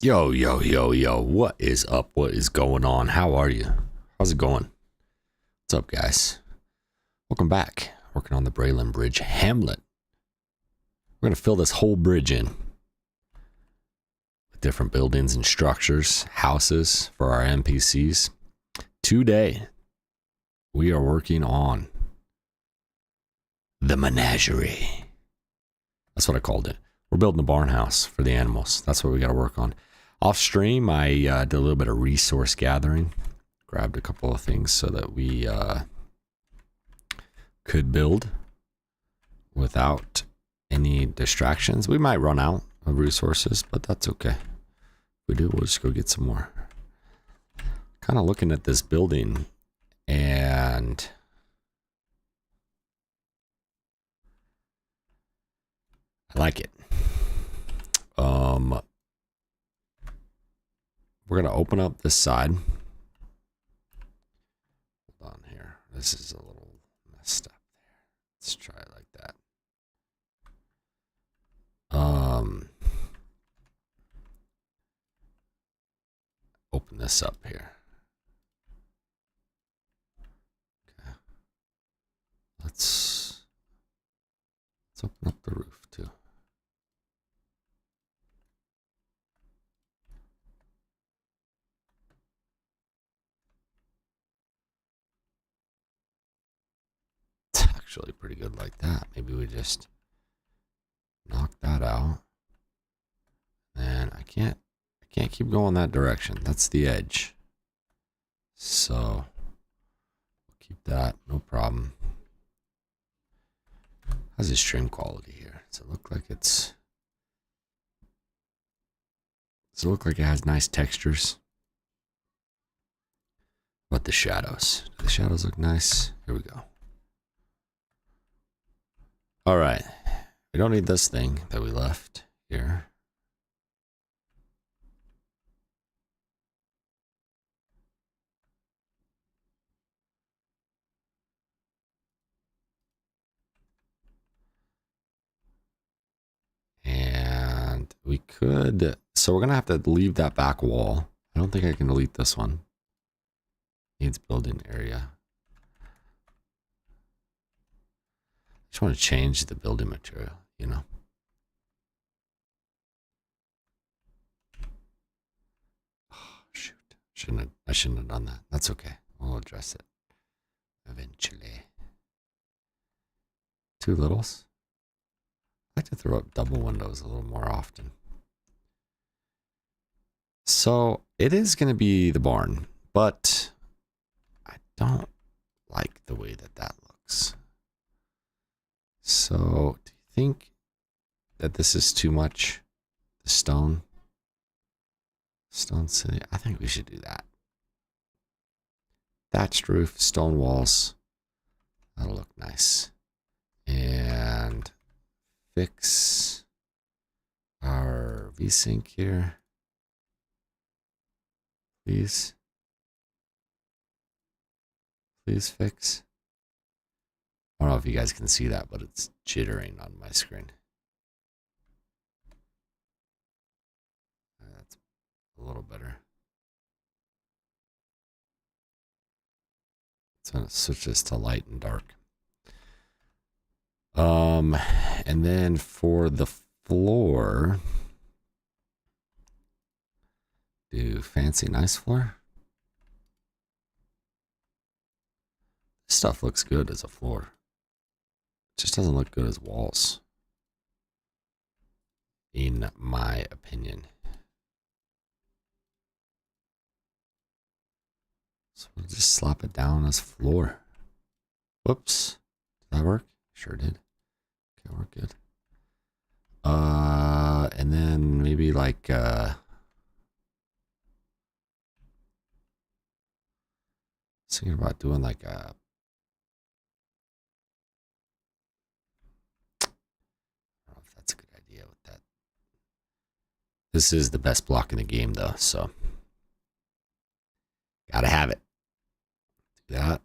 Yo, yo, yo, yo, what is up? What is going on? How are you? How's it going? What's up, guys? Welcome back. Working on the Braelyn Bridge Hamlet. We're going to fill this whole bridge in with different buildings and structures, houses for our NPCs. Today, we are working on the Menagerie. That's what I called it. We're building a barn house for the animals. That's what we got to work on. Off stream, I did a little bit of resource gathering. Grabbed a couple of things so that we could build without any distractions. We might run out of resources, but that's okay. If we do, we'll just go get some more. Kind of looking at this building, and I like it. We're gonna open up this side. Hold on here. This is a little messed up there. Let's try it like that. Open this up here. Okay. Let's open up the roof too. Actually pretty good like that. Maybe we just knock that out. And I can't keep going that direction. That's the edge. So we'll keep that, no problem. How's the stream quality here? Does it look like does it look like it has nice textures? What the shadows? Do the shadows look nice? Here we go. All right, we don't need this thing that we left here. And we could, so we're gonna have to leave that back wall. I don't think I can delete this one. Needs building area. Just want to change the building material, you know. Oh, shoot. I shouldn't have done that. That's okay. We'll address it eventually. Two littles. I like to throw up double windows a little more often. So it is going to be the barn, but I don't like the way that looks. So, do you think that this is too much? The stone city? I think we should do that. Thatched roof, stone walls. That'll look nice. And fix our V-Sync here. Please. Please fix. I don't know if you guys can see that, but it's jittering on my screen. That's a little better. So I'm gonna switch this to light and dark. And then for the floor, do fancy nice floor. This stuff looks good as a floor. Just doesn't look good as walls, in my opinion. So we'll just slap it down as floor. Whoops. Did that work? Sure did. Okay, we're good. And then maybe like thinking about doing like a, I don't know if that's a good idea with that. This is the best block in the game though, so gotta have it. Do that.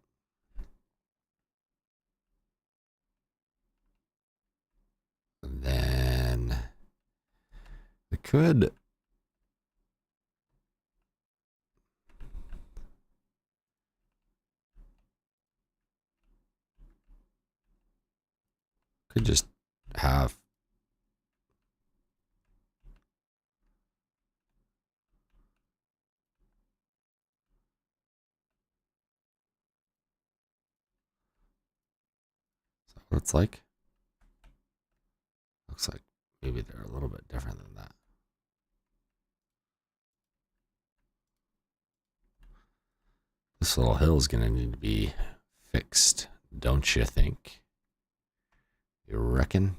And then we could Could just have. Is that what it's like? Looks like maybe they're a little bit different than that. This little hill is going to need to be fixed, don't you think? You reckon?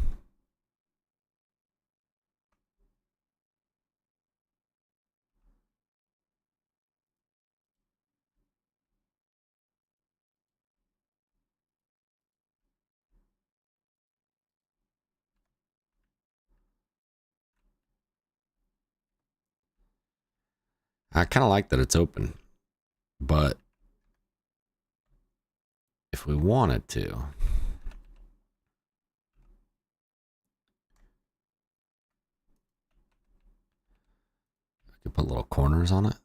I kind of like that it's open, but if we wanted to, I could put little corners on it.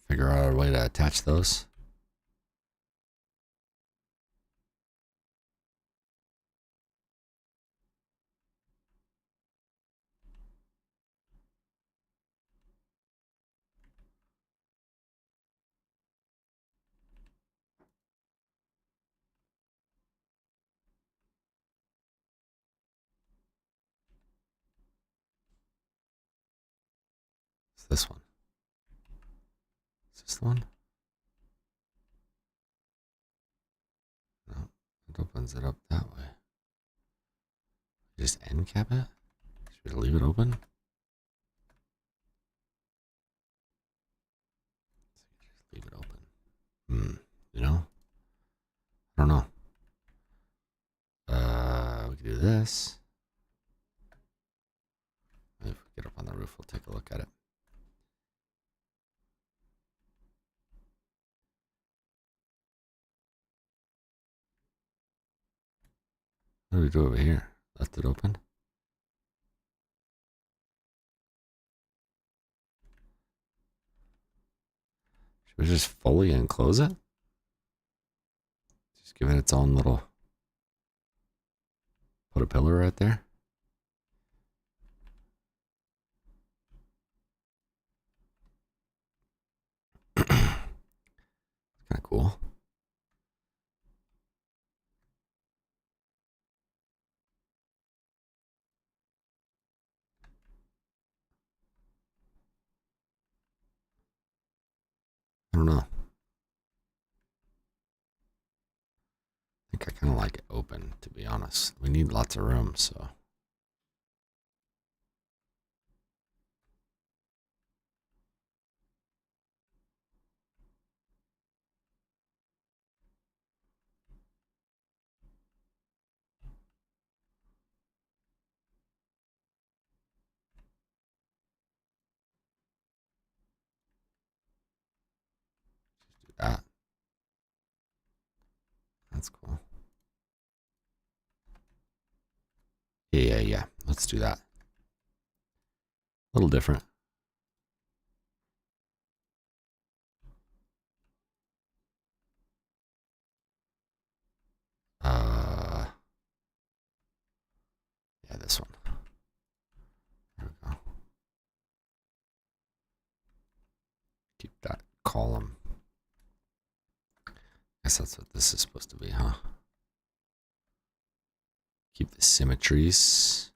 Figure out a way to attach those. It's this one. Is this the one? No, it opens it up that way. Just end cap it? Should we leave it open? Just leave it open. You know? I don't know. We could do this. Maybe if we get up on the roof, we'll take a look at it. What do we do over here? Left it open? Should we just fully enclose it? Just give it its own little... Put a pillar right there? Kind of cool. I don't know. I think I kind of like it open, to be honest. We need lots of room, so. Just do that. That's cool. Yeah. Let's do that. A little different. Yeah, this one. There we go. Keep that column. I guess that's what this is supposed to be, huh? Keep the symmetries.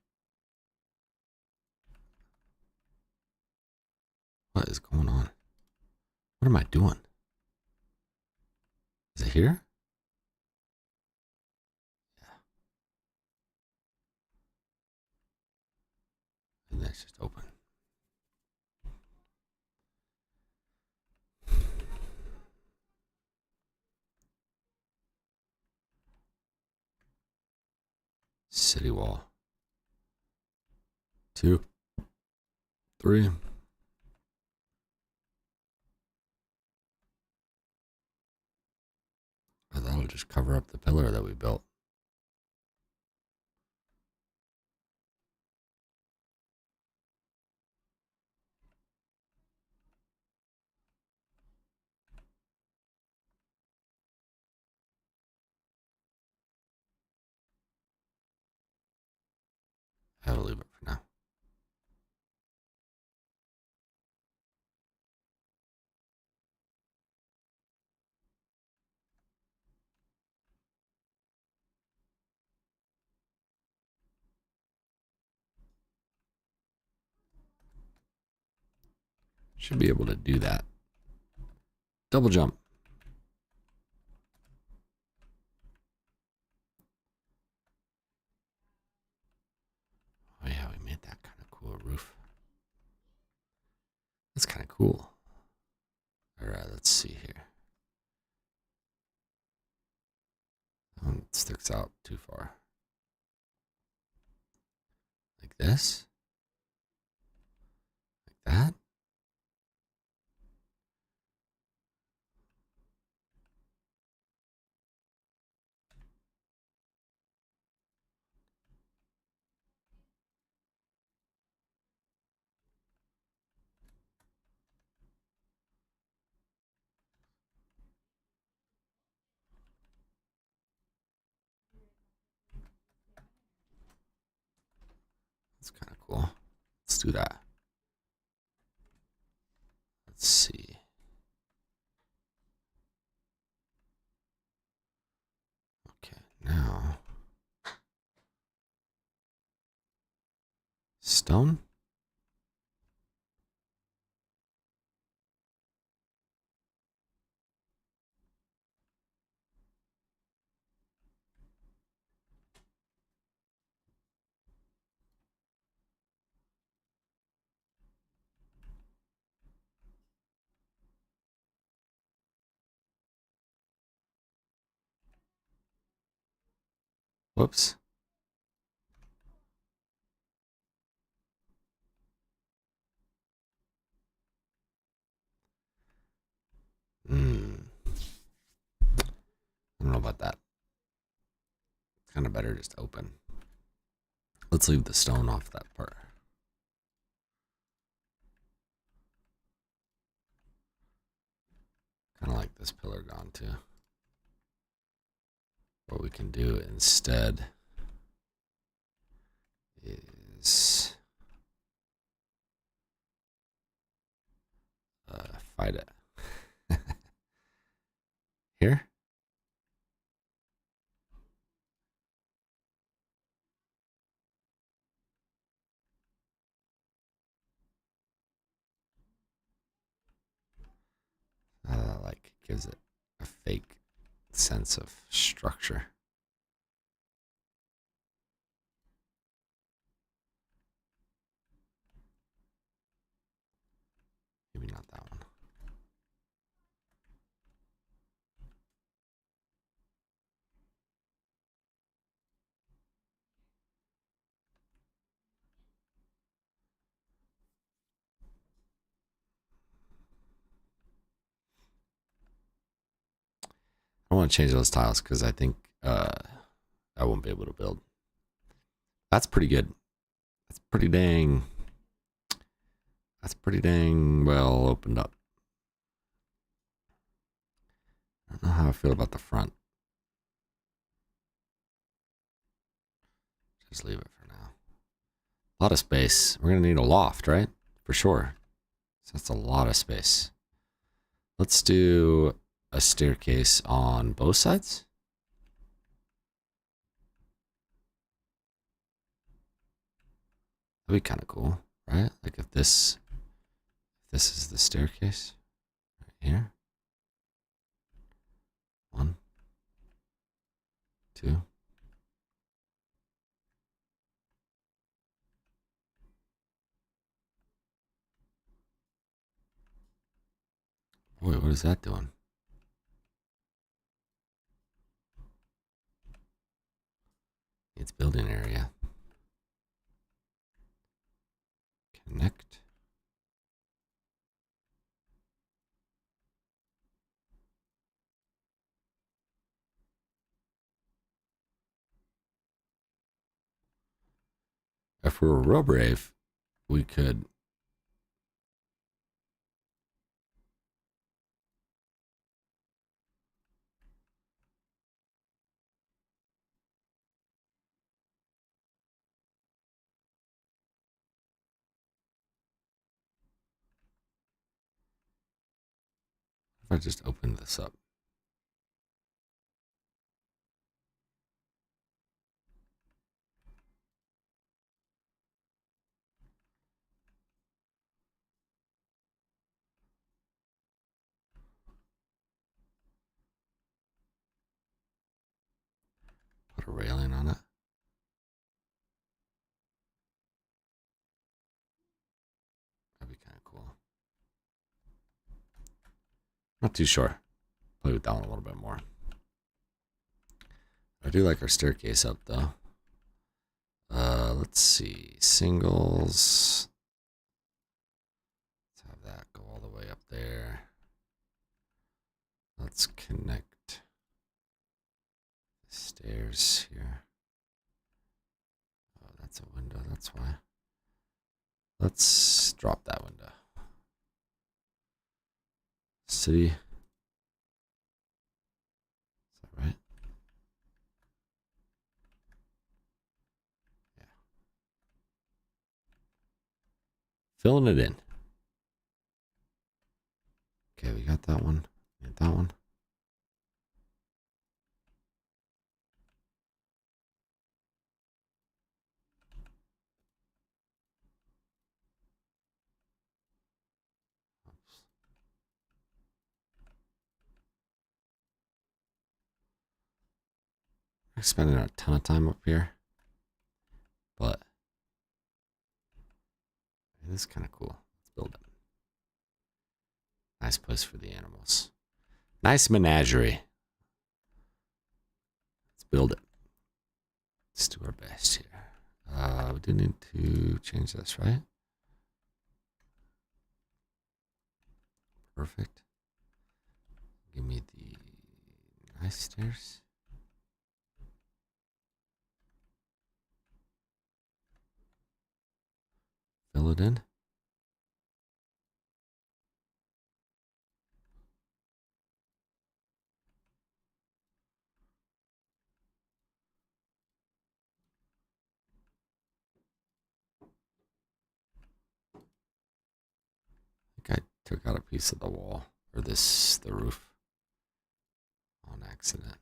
What is going on? What am I doing? Is it here? Yeah. And that's just open. City wall. 2, 3. Oh, that'll just cover up the pillar that we built. I will leave it for now. Should be able to do that. Double jump. Oh yeah, we made that kind of cool roof. That's kind of cool. All right, let's see here. That one sticks out too far. Like this. Like that. That's kind of cool. Let's do that. Let's see. Okay, now stone. Whoops. I don't know about that. It's kind of better just open. Let's leave the stone off that part. Kind of like this pillar gone too. What we can do instead is fight it. Here? Like gives it a fake sense of structure. Maybe not that one. I want to change those tiles because I think I won't be able to build. That's pretty good. That's pretty dang. That's pretty dang well opened up. I don't know how I feel about the front. Just leave it for now. A lot of space. We're gonna need a loft, right? For sure. So that's a lot of space. Let's do a staircase on both sides. That'd be kind of cool, right? Like if this is the staircase right here. 1, 2. Boy, what is that doing? It's building area. Connect. If we were real brave, we could I just opened this up? Put a railing on it. That'd be kind of cool. Not too sure. Play with that one a little bit more. I do like our staircase up though. Let's see. Singles. Let's have that go all the way up there. Let's connect the stairs here. Oh, that's a window. That's why. Let's drop that window. City. Is that right? Yeah. Filling it in. Okay, we got that one. Get that one. Oops. We're spending a ton of time up here, but it is kind of cool. Let's build it. Nice place for the animals. Nice menagerie. Let's build it. Let's do our best here. We do need to change this, right? Perfect. Give me the nice stairs. Fill it in. I think I took out a piece of the wall, or the roof, on accident.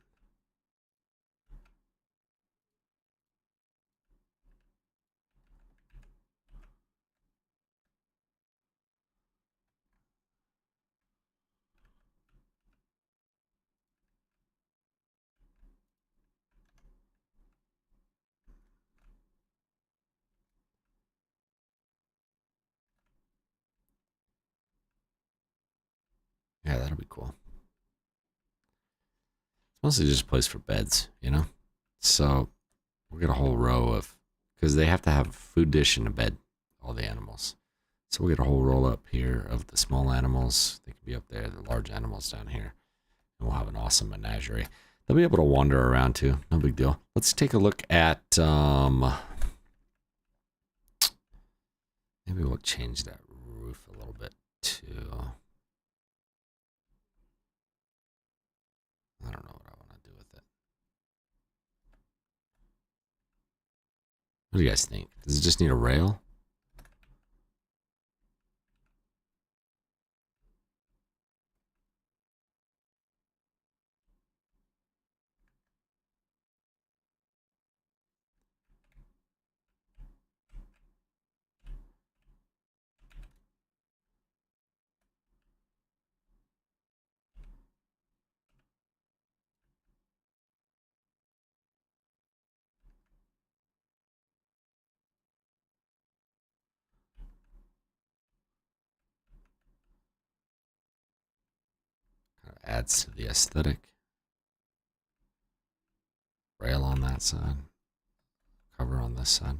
Yeah, that'll be cool. It's mostly just a place for beds, you know? So we'll get a whole row of, because they have to have a food dish and a bed, all the animals. So we'll get a whole roll up here of the small animals. They can be up there, the large animals down here. And we'll have an awesome menagerie. They'll be able to wander around too. No big deal. Let's take a look at, maybe we'll change that roof a little bit too. I don't know what I want to do with it. What do you guys think? Does it just need a rail? Kind of adds to the aesthetic. Rail on that side. Cover on this side.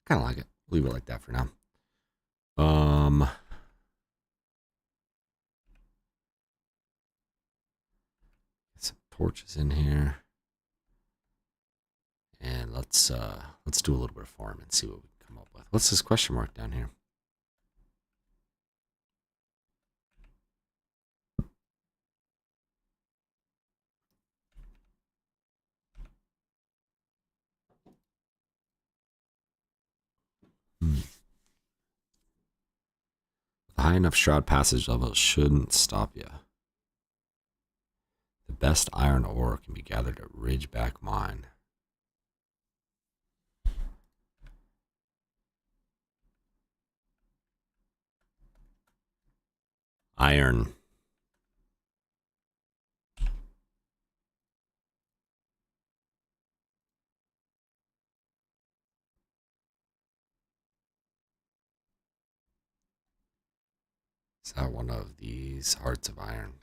Kind of like it. Leave it like that for now. Get some torches in here. And let's do a little bit of farm and see what we can come up with. What's this question mark down here? The high enough shroud passage level shouldn't stop you. The best iron ore can be gathered at Ridgeback Mine. Iron. Is that one of these hearts of iron?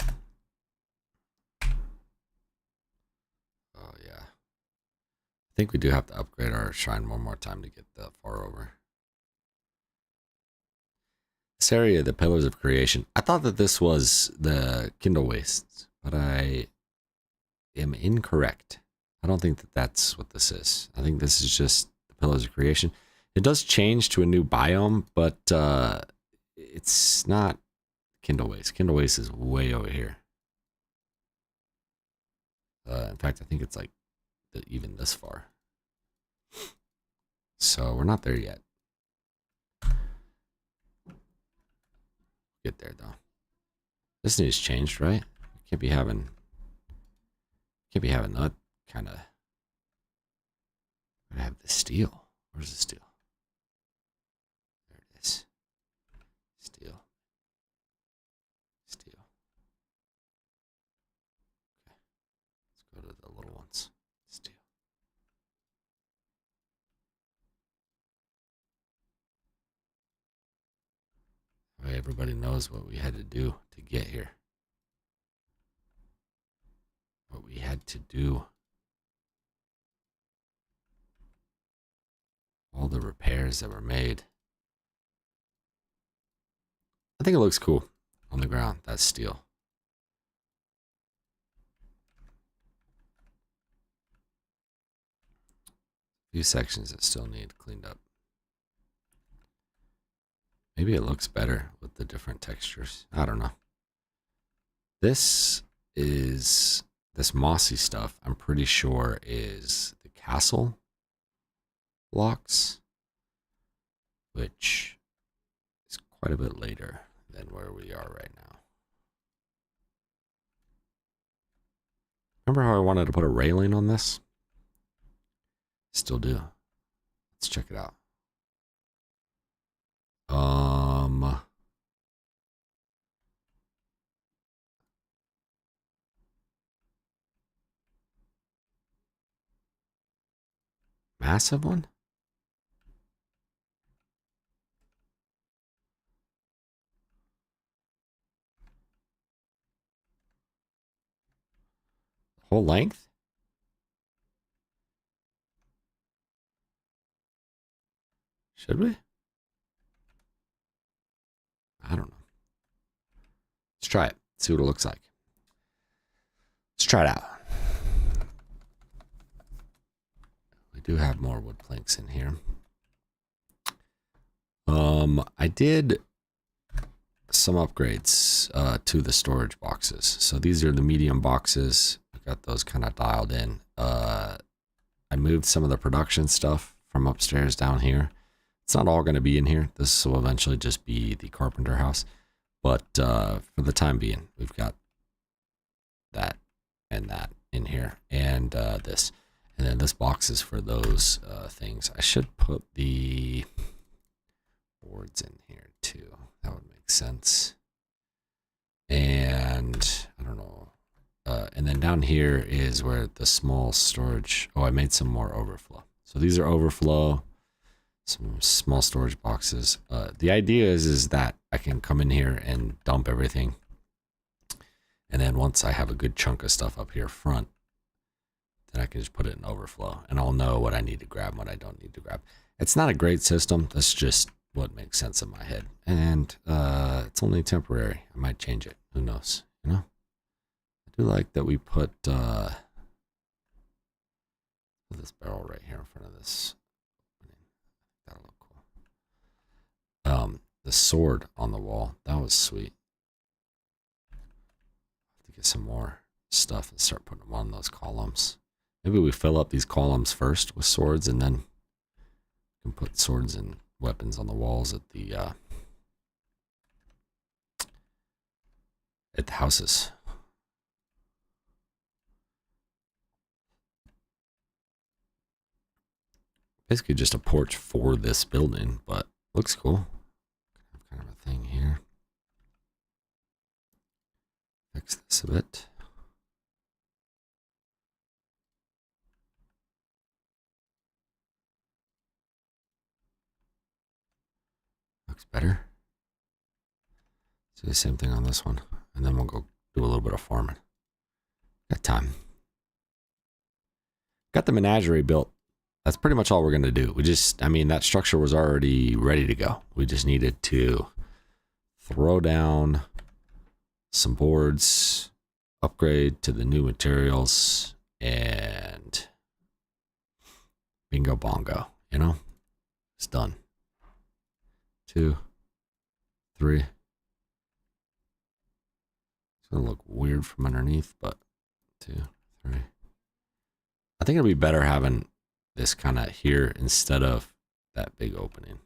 Oh, yeah. I think we do have to upgrade our shrine one more time to get that far over. This area, the Pillars of Creation. I thought that this was the Kindle Wastes, but I am incorrect. I don't think that that's what this is. I think this is just the Pillars of Creation. It does change to a new biome, but it's not Kindle Waste. Kindle Waste is way over here. In fact, I think it's like even this far. So we're not there yet. Get there though. This needs changed, right? Can't be having that kind of. I have the steel. Where's the steel? There it is. Steel. Steel. Okay. Let's go to the little ones. Steel. That way everybody knows what we had to do to get here. What we had to do. All the repairs that were made. I think it looks cool on the ground. That's steel. A few sections that still need cleaned up. Maybe it looks better with the different textures. I don't know. This mossy stuff, I'm pretty sure, is the castle blocks, which is quite a bit later than where we are right now. Remember how I wanted to put a railing on this? Still do. Let's check it out. Massive one? Whole length? Should we? I don't know. Let's try it. See what it looks like. Let's try it out. We do have more wood planks in here. I did some upgrades to the storage boxes. So these are the medium boxes. I got those kind of dialed in. I moved some of the production stuff from upstairs down here. It's not all going to be in here. This will eventually just be the carpenter house. But for the time being, we've got that and that in here. And this. And then this box is for those things. I should put the boards in here too. That would make sense. And I don't know. And then down here is where the small storage. Oh, I made some more overflow. So these are overflow. Some small storage boxes. The idea is that I can come in here and dump everything. And then once I have a good chunk of stuff up here front, then I can just put it in overflow. And I'll know what I need to grab and what I don't need to grab. It's not a great system. That's just what makes sense in my head. And it's only temporary. I might change it. Who knows? You know? I do like that we put this barrel right here in front of this. That'll look cool. The sword on the wall. That was sweet. Have to get some more stuff and start putting them on those columns. Maybe we fill up these columns first with swords and then we can put swords and weapons on the walls at the at the houses. Basically just a porch for this building, but looks cool. Kind of a thing here. Fix this a bit. Looks better. Do the same thing on this one, and then we'll go do a little bit of farming. Got time. Got the menagerie built. That's pretty much all we're going to do. I mean, that structure was already ready to go. We just needed to throw down some boards, upgrade to the new materials, and bingo bongo, you know? It's done. 2, 3. It's going to look weird from underneath, but 2, 3. I think it'll be better having this kind of here instead of that big opening,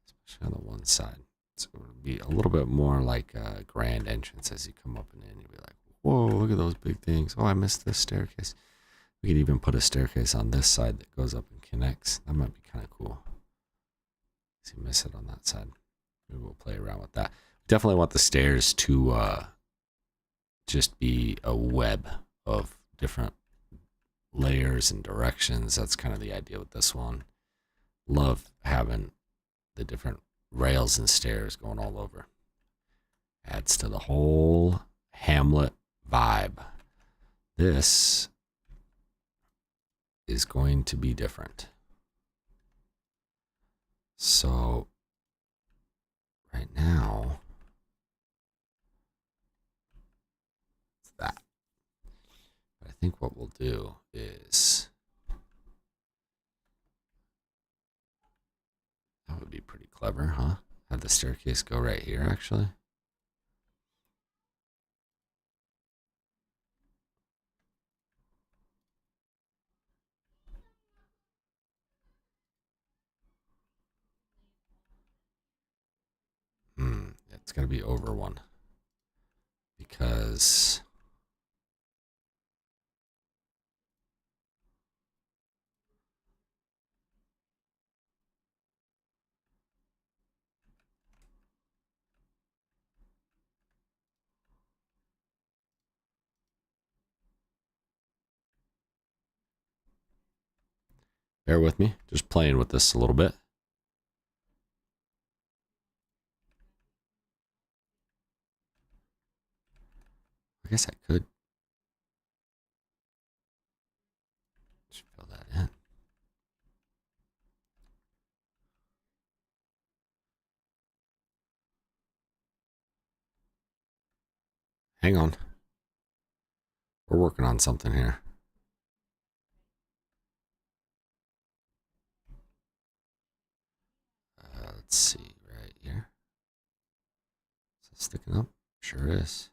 especially on the one side. So it'll be a little bit more like a grand entrance as you come up and in. You'll be like, whoa, look at those big things. Oh, I missed this staircase. We could even put a staircase on this side that goes up and connects. That might be kind of cool. So you miss it on that side. Maybe we'll play around with that. Definitely want the stairs to just be a web of different layers and directions. That's kind of the idea with this one. Love having the different rails and stairs going all over. Adds to the whole Hamlet vibe. This is going to be different. So right now, it's that. I think what we'll do is, that would be pretty clever, huh? Have the staircase go right here, actually. It's got to be over one. Because bear with me, just playing with this a little bit. I guess I could just fill that in. Hang on. We're working on something here. Let's see, right here. Is it sticking up? Sure is.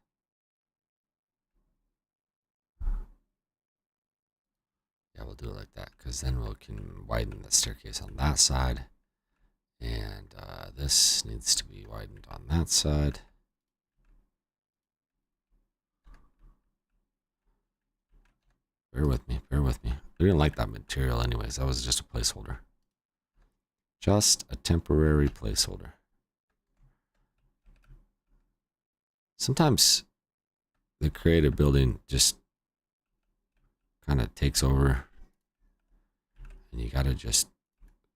Yeah, we'll do it like that, because then we can widen the staircase on that side. And this needs to be widened on that side. Bear with me, bear with me. We didn't like that material anyways. That was just a placeholder. Just a temporary placeholder. Sometimes the creative building just kind of takes over, and you gotta just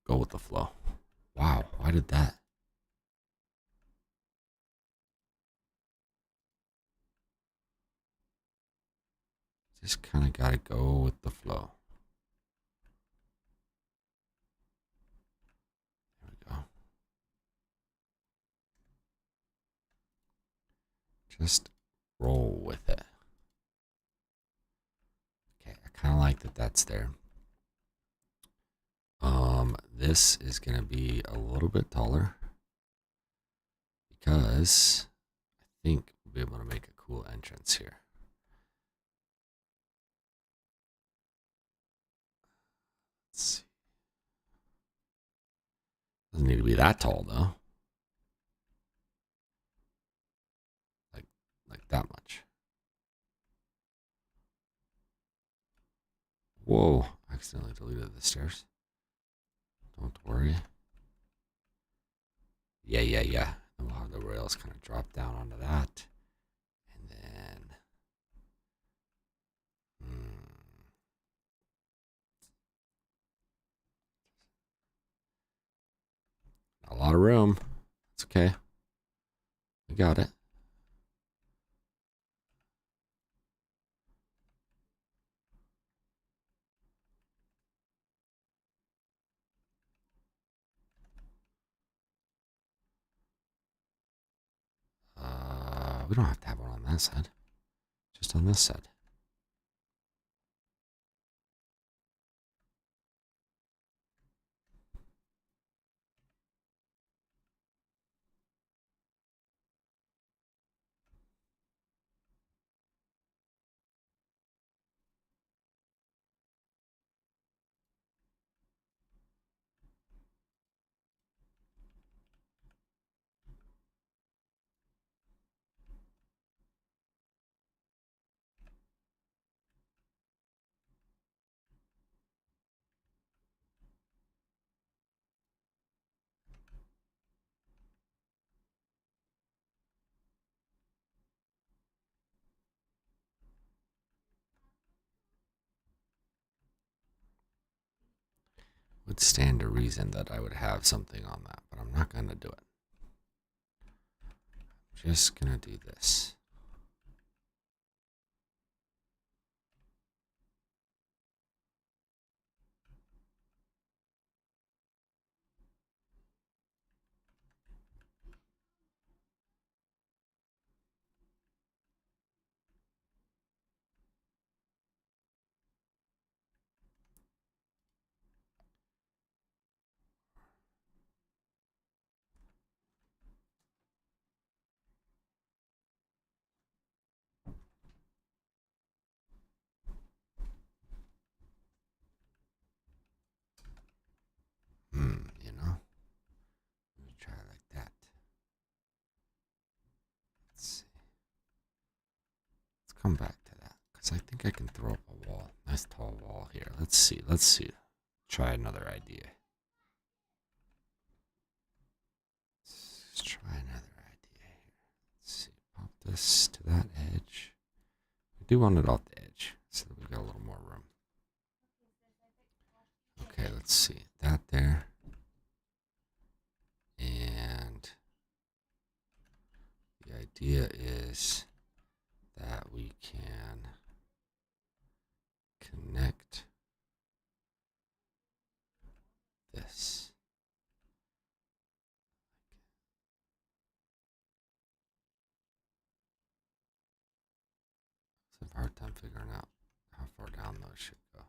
go with the flow. Wow, why did that? Just kind of gotta go with the flow. There we go. Just roll with it. Okay, I kind of like that that's there. This is going to be a little bit taller because I think we'll be able to make a cool entrance here. Let's see. Doesn't need to be that tall though. Like that much. Whoa, I accidentally deleted the stairs. Don't worry. Yeah. And we'll have the rails kind of drop down onto that. And then... a lot of room. It's okay. We got it. We don't have to have one on that side. Just on this side. Would stand to reason that I would have something on that, but I'm not going to do it. I'm just going to do this. You know, let me try it like that. Let's see. Let's come back to that because I think I can throw up a wall. Nice tall wall here. Let's see. Try another idea. Let's try another idea here. Let's see. Pop this to that edge. I do want it off the edge so that we've got a little more room. Okay, let's see. That there. And the idea is that we can connect this. I have a hard time figuring out how far down those should go.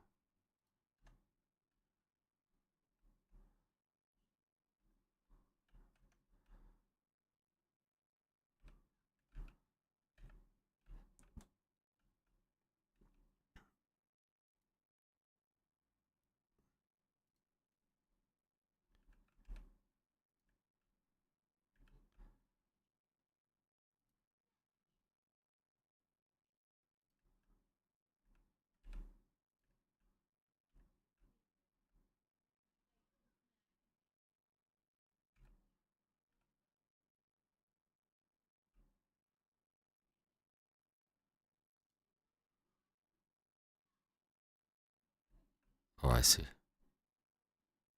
Oh, I see.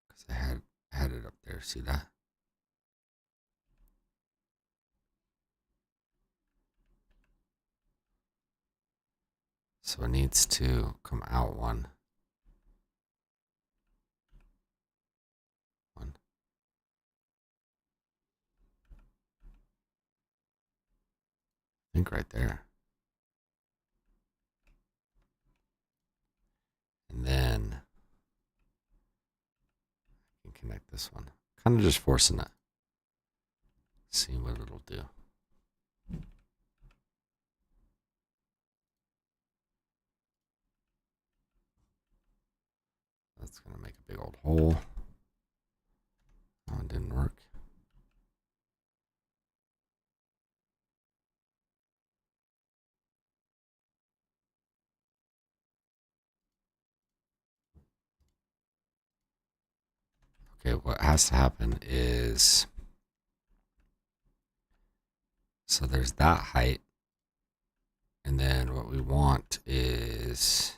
Because I had it up there. See that? So it needs to come out one. I think right there. And then I can connect this one. Kind of just forcing it. See what it'll do. That's going to make a big old hole. Oh, it didn't work. Okay, what has to happen is, so there's that height. And then what we want is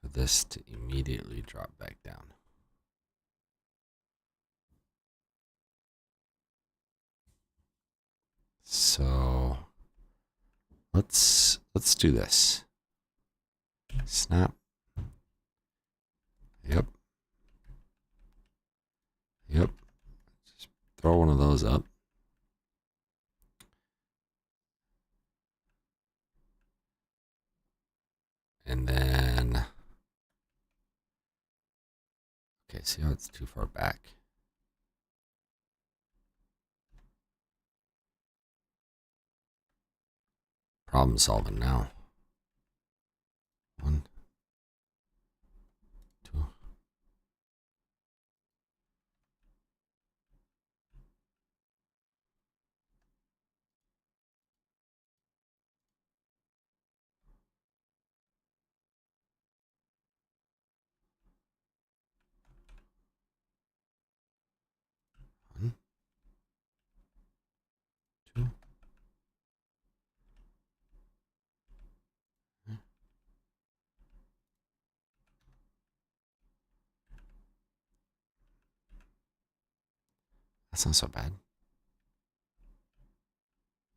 for this to immediately drop back down. So let's do this. Snap. Yep. Yep. Just throw one of those up. And then, okay, see how it's too far back? Problem solving now. 1, 2. One, 2. That's not so bad.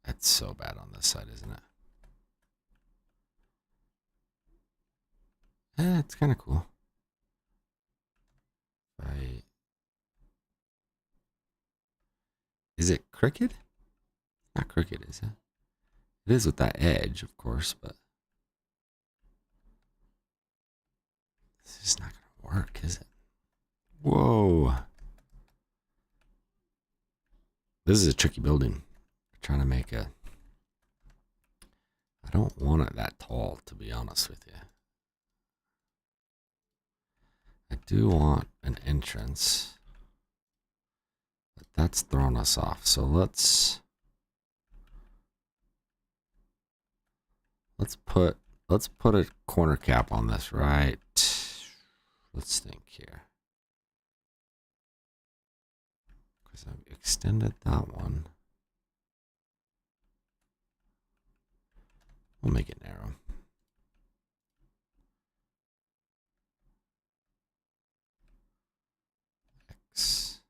That's so bad on this side, isn't it? It's kind of cool. Right. Is it crooked? Not crooked, is it? It is with that edge, of course, but this is not going to work, is it? Whoa. This is a tricky building. I'm trying to make a... I don't want it that tall, to be honest with you. I do want an entrance, but that's throwing us off. So let's put a corner cap on this, right? Let's think here. Because I've extended that one. We'll make it narrow. X.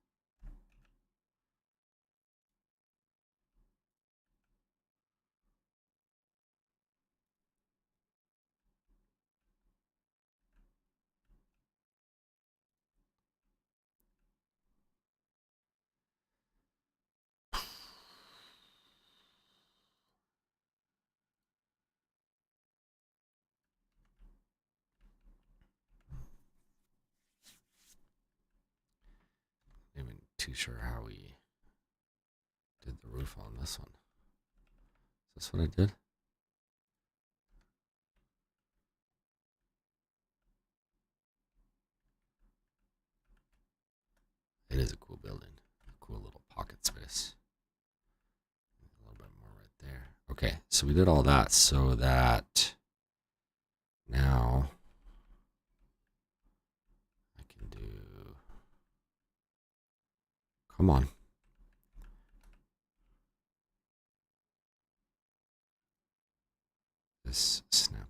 Not even too sure how we did the roof on this one. Is this what I did? It is a cool building. A cool little pocket space. A little bit more right there. Okay, so we did all that so that now I can do... Come on. This snapping.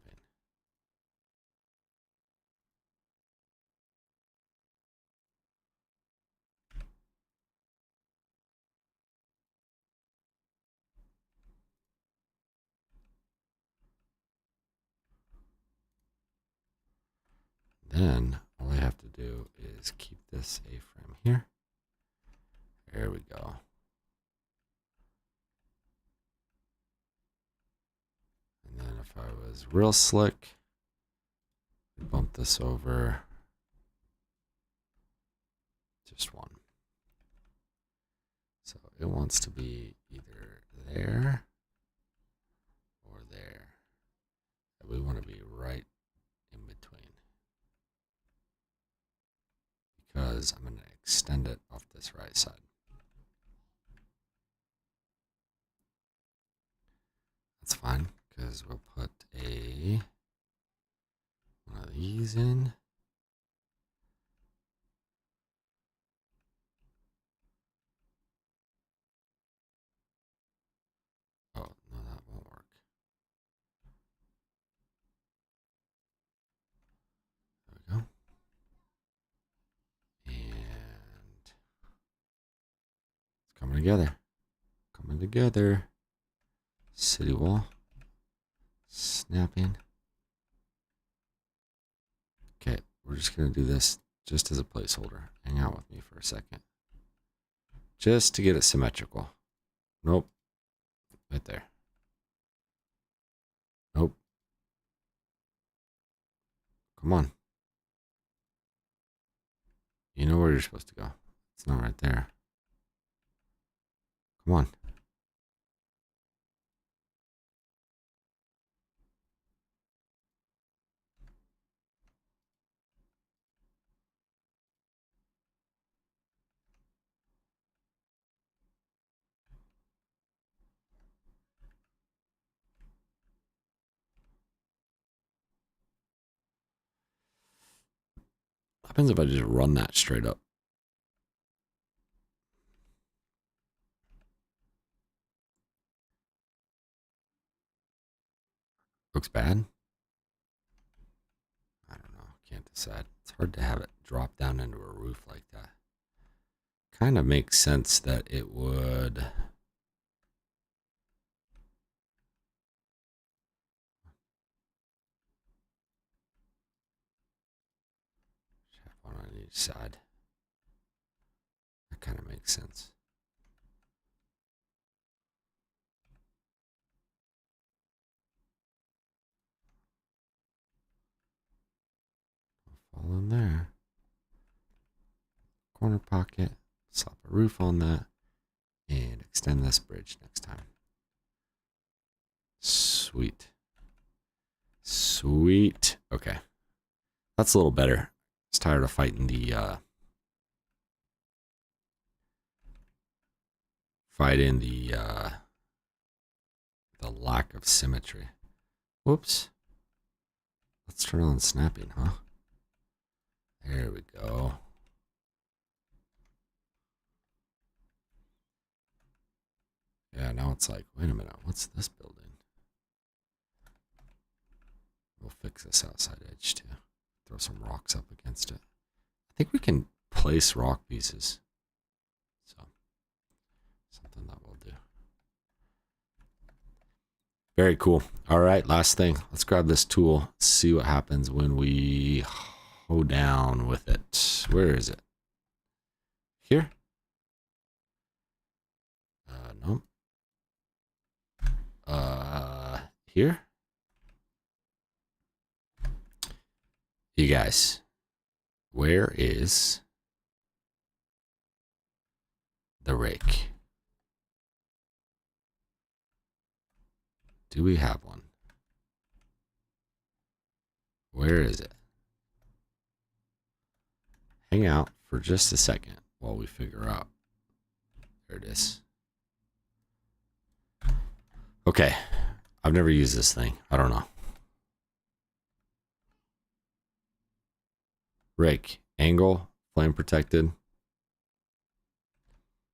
Then all I have to do is keep this A-frame here. There we go. And then if I was real slick, bump this over just one. So it wants to be either there or there. We want to be right in between, because I'm going to extend it off this right side. That's fine, because we'll put one of these in. Coming together. Coming together. City wall. Snapping. Okay, we're just going to do this just as a placeholder. Hang out with me for a second. Just to get it symmetrical. Nope. Right there. Nope. Come on. You know where you're supposed to go. It's not right there. Come on. What happens if I just run that straight up? Looks bad? I don't know. Can't decide. It's hard to have it drop down into a roof like that. Kind of makes sense that it would. Have one on each side. That kind of makes sense. Fall in there. Corner pocket. Slap a roof on that. And extend this bridge next time. Sweet. Sweet. Okay. That's a little better. I was tired of fighting the lack of symmetry. Whoops. Let's turn on snapping, huh? There we go. Yeah, now it's like, wait a minute, what's this building? We'll fix this outside edge too. Throw some rocks up against it. I think we can place rock pieces. So, something that we'll do. Very cool. All right, last thing. Let's grab this tool, see what happens when we hoe down with it. Where is it? Here? No. Here? You guys, where is the rake? Do we have one? Where is it? Hang out for just a second while we figure out. There it is. Okay. I've never used this thing. I don't know. Rake. Angle. Flame protected.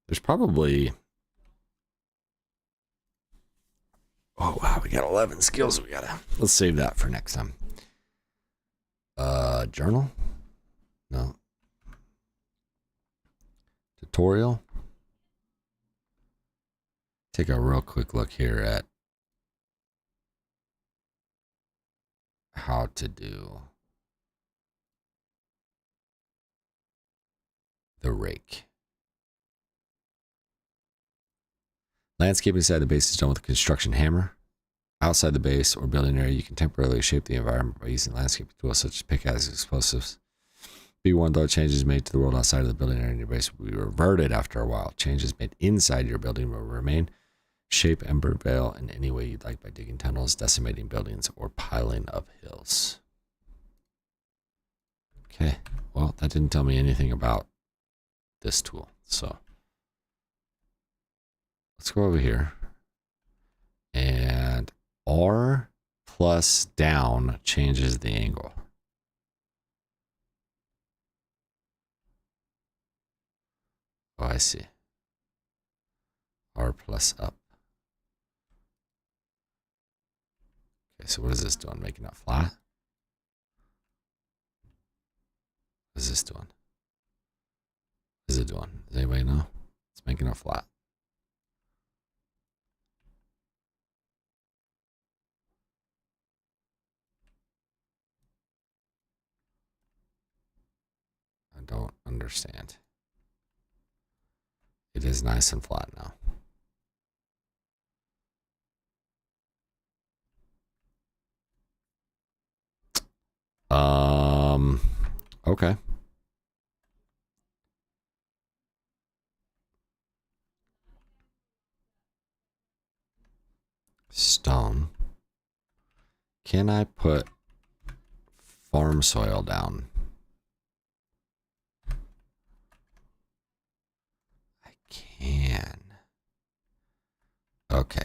There's probably... Oh, wow. We got 11 skills. Let's save that for next time. Journal? No. Tutorial. Take a real quick look here at how to do the rake. Landscaping inside the base is done with a construction hammer. Outside the base or building area, you can temporarily shape the environment by using landscaping tools such as pickaxes and explosives. B1, though changes made to the world outside of the building area in your base will be reverted after a while. Changes made inside your building will remain. Shape and prevail in any way you'd like by digging tunnels, decimating buildings, or piling up hills. Okay, well, that didn't tell me anything about this tool, so let's go over here. And R plus down changes the angle. Oh, I see. R plus up. Okay, so what is this doing? Making it flat? What is this doing? What is it doing? Does anybody know? Let's make it a flat. I don't understand. It is nice and flat now. Okay. Stone. Can I put farm soil down? I can. Okay.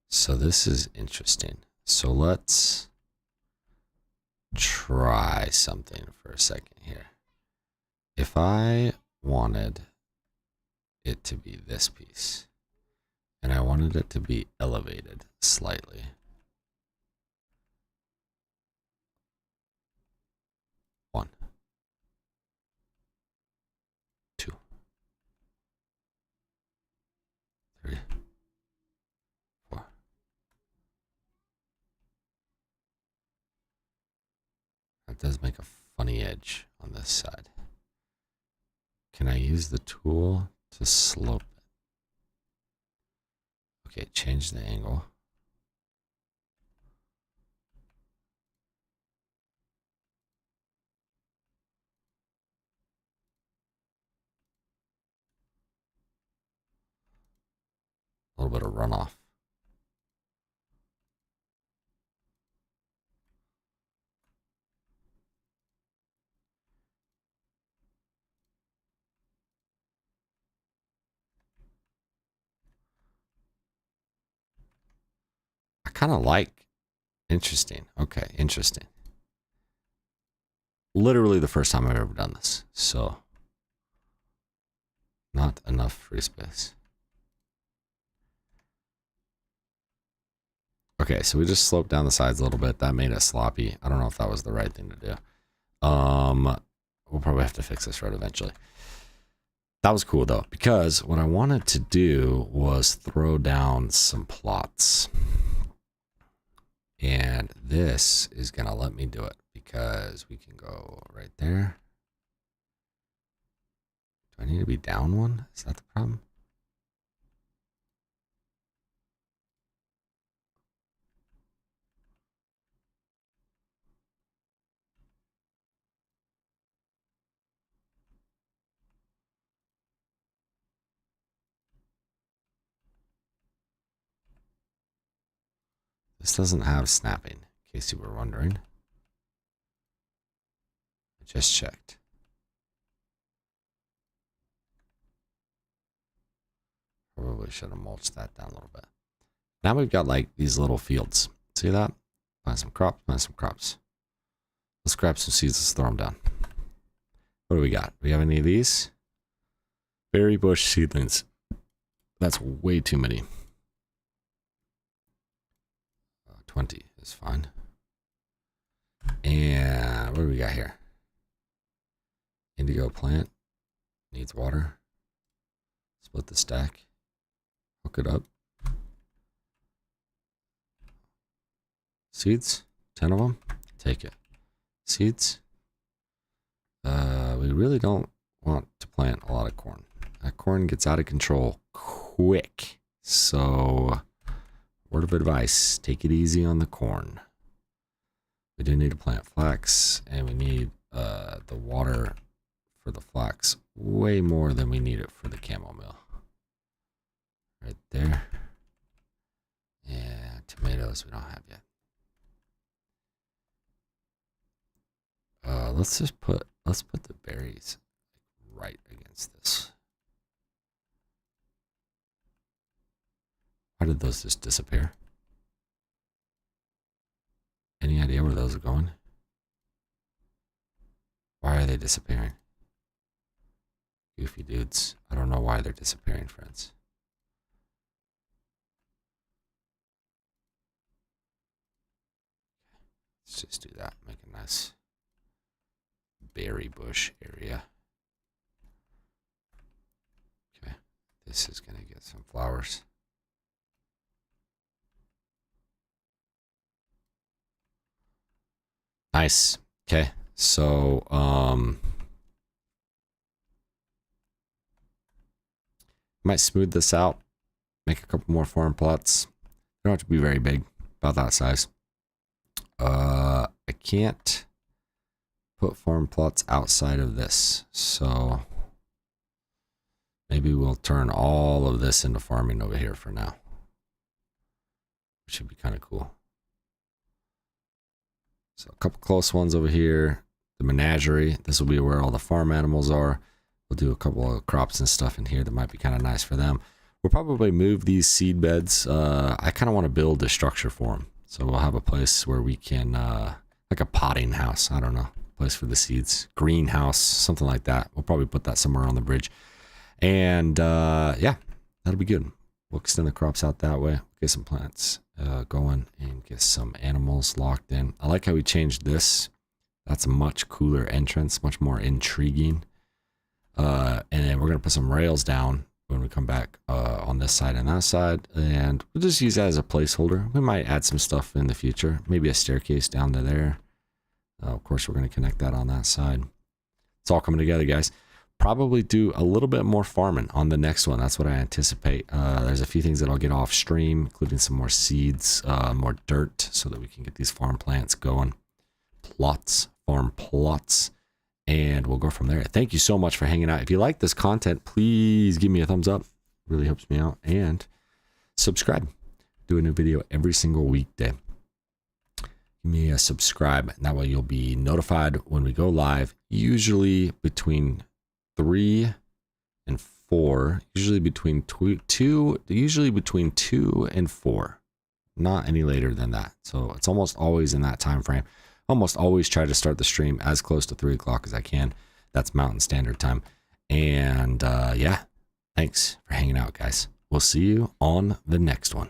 So this is interesting. So let's try something for a second here. If I wanted it to be this piece, and I wanted it to be elevated slightly. One, two, three, four. That does make a funny edge on this side. Can I use the tool to slope it? Okay, change the angle. A little bit of runoff. I kind of like. Interesting. Okay, interesting. Literally the first time I've ever done this. So, not enough free space. Okay, so we just sloped down the sides a little bit. That made it sloppy. I don't know if that was the right thing to do. We'll probably have to fix this road eventually. That was cool though, because what I wanted to do was throw down some plots. And this is going to let me do it because we can go right there. Do I need to be down one? Is that the problem? This doesn't have snapping, in case you were wondering. I just checked. Probably should have mulched that down a little bit. Now we've got like these little fields. See that? Plant some crops, plant some crops. Let's grab some seeds, let's throw them down. What do we got? Do we have any of these? Berry bush seedlings. That's way too many. 20 is fine. And what do we got here? Indigo plant. Needs water. Split the stack. Hook it up. Seeds. 10 of them. Take it. Seeds. We really don't want to plant a lot of corn. That corn gets out of control quick. So, word of advice, take it easy on the corn. We do need to plant flax, and we need the water for the flax way more than we need it for the chamomile. Right there. And tomatoes we don't have yet. Let's put the berries right against this. Why did those just disappear? Any idea where those are going? Why are they disappearing? Goofy dudes. I don't know why they're disappearing, friends. Let's just do that. Make a nice berry bush area. This is going to get some flowers. Nice. Okay. So, might smooth this out. Make a couple more farm plots. They don't have to be very big. About that size. I can't put farm plots outside of this. So, maybe we'll turn all of this into farming over here for now. Which should be kind of cool. So a couple close ones over here. The menagerie. This will be where all the farm animals are. We'll do a couple of crops and stuff in here that might be kind of nice for them. We'll probably move these seed beds. I kind of want to build a structure for them. So we'll have a place where we can, like a potting house. I don't know. Place for the seeds. Greenhouse. Something like that. We'll probably put that somewhere on the bridge. And yeah, that'll be good. We'll extend the crops out that way. Get some plants going and get some animals locked in. I like how we changed this. That's a much cooler entrance, much more intriguing. And then we're going to put some rails down when we come back on this side and that side. And we'll just use that as a placeholder. We might add some stuff in the future. Maybe a staircase down to there. Of course, we're going to connect that on that side. It's all coming together, guys. Probably do a little bit more farming on the next one. That's what I anticipate. There's a few things that I'll get off stream, including some more seeds, more dirt, so that we can get these farm plants going. Plots, farm plots, and we'll go from there. Thank you so much for hanging out. If you like this content, please give me a thumbs up. It really helps me out. And subscribe. Do a new video every single weekday. Give me a subscribe, and that way you'll be notified when we go live, usually between 3 and 4, usually between 2 and 4, not any later than that. So it's almost always in that time frame. Almost always try to start the stream as close to 3 o'clock as I can. That's Mountain Standard Time. And yeah, thanks for hanging out, guys. We'll see you on the next one.